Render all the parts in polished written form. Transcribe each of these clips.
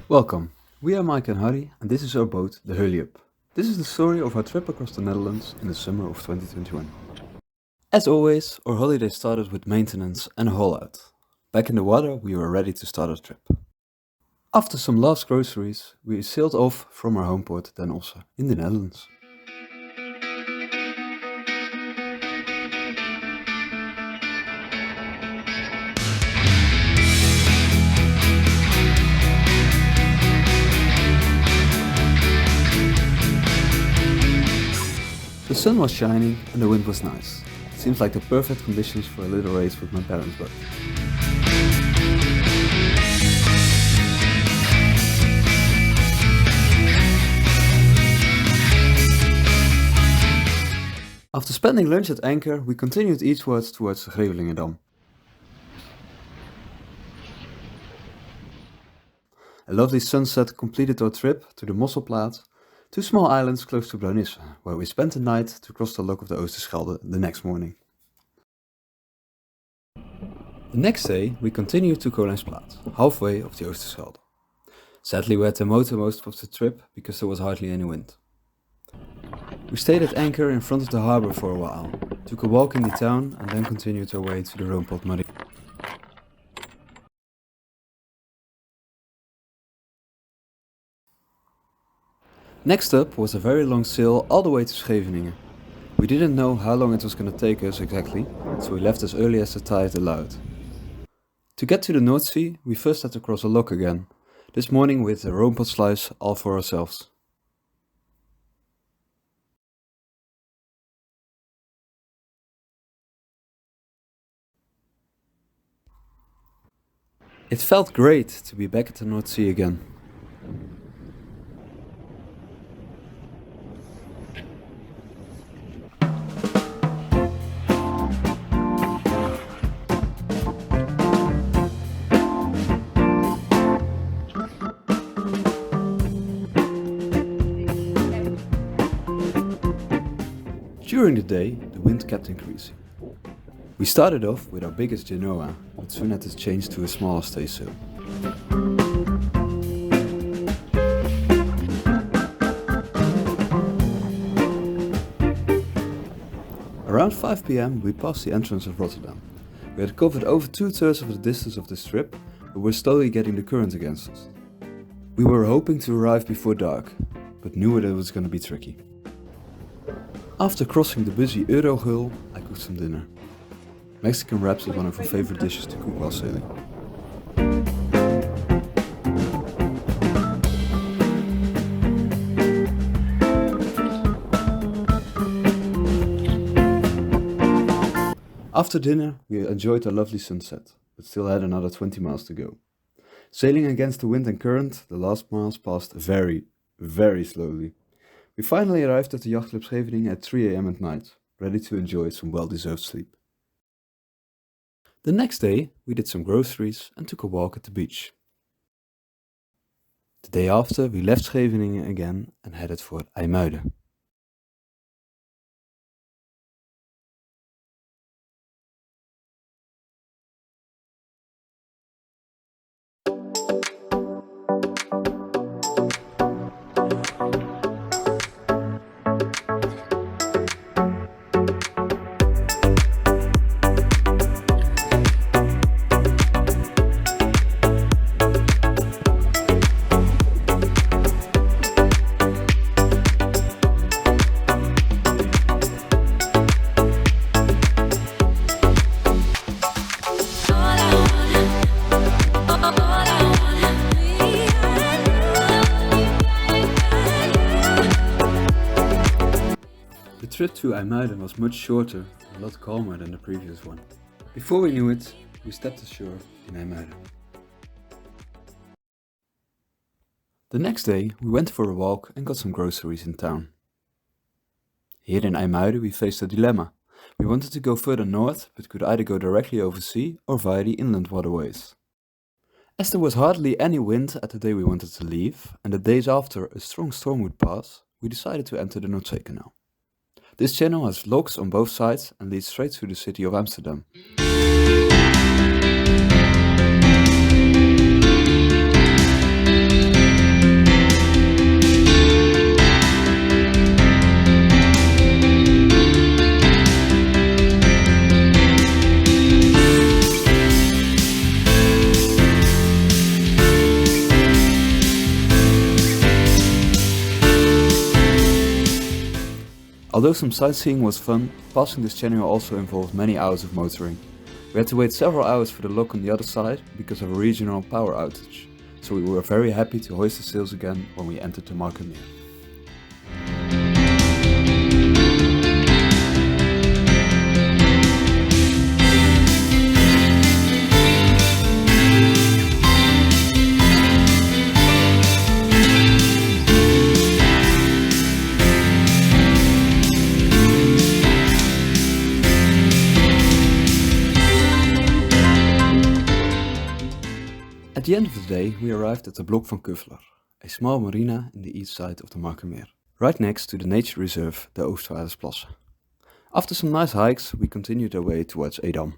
Welcome. We are Mike and Hurlie, and this is our boat, the Hurlie Up. This is the story of our trip across the Netherlands in the summer of 2021. As always, our holiday started with maintenance and a haul out. Back in the water, we were ready to start our trip. After some last groceries, we sailed off from our homeport, Den Osse, in the Netherlands. The sun was shining and the wind was nice. Seems like the perfect conditions for a little race with my parents' boat. After spending lunch at anchor, we continued eastwards towards Grevelingen. A lovely sunset completed our trip to the Mosselplaat, two small islands close to Blocq, where we spent the night to cross the lock of the Oosterschelde the next morning. The next day we continued to Colijnsplaat, halfway of the Oosterschelde. Sadly we had to motor most of the trip because there was hardly any wind. We stayed at anchor in front of the harbour for a while, took a walk in the town and then continued our way to the Roompot Marina. Next up was a very long sail all the way to Scheveningen. We didn't know how long it was going to take us exactly, so we left as early as the tide allowed. To get to the North Sea, we first had to cross a lock again, this morning with the Roompot slice all for ourselves. It felt great to be back at the North Sea again. During the day, the wind kept increasing. We started off with our biggest genoa, but soon had to change to a smaller staysail. Around 5 p.m. we passed the entrance of Rotterdam. We had covered over 2/3 of the distance of this trip, but were slowly getting the current against us. We were hoping to arrive before dark, but knew that it was going to be tricky. After crossing the busy Eurogul, I cooked some dinner. Mexican wraps is one of our favorite dishes to cook while sailing. After dinner, we enjoyed a lovely sunset, but still had another 20 miles to go. Sailing against the wind and current, the last miles passed very, very slowly. We finally arrived at the yacht club Scheveningen at 3 a.m. at night, ready to enjoy some well-deserved sleep. The next day, we did some groceries and took a walk at the beach. The day after, we left Scheveningen again and headed for IJmuiden. The trip to IJmuiden was much shorter and a lot calmer than the previous one. Before we knew it, we stepped ashore in IJmuiden. The next day, we went for a walk and got some groceries in town. Here in IJmuiden we faced a dilemma. We wanted to go further north, but could either go directly over sea or via the inland waterways. As there was hardly any wind at the day we wanted to leave, and the days after a strong storm would pass, we decided to enter the Noordzee Canal. This channel has locks on both sides and leads straight to the city of Amsterdam. Although some sightseeing was fun, passing this channel also involved many hours of motoring. We had to wait several hours for the lock on the other side because of a regional power outage, so we were very happy to hoist the sails again when we entered the Markermeer. At the end of the day, we arrived at the Blocq van Kuffeler, a small marina in the east side of the Markermeer, right next to the nature reserve, the Oostvaardersplassen. After some nice hikes, we continued our way towards Edam.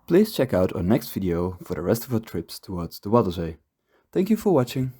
Please check out our next video for the rest of our trips towards the Waddenzee. Thank you for watching.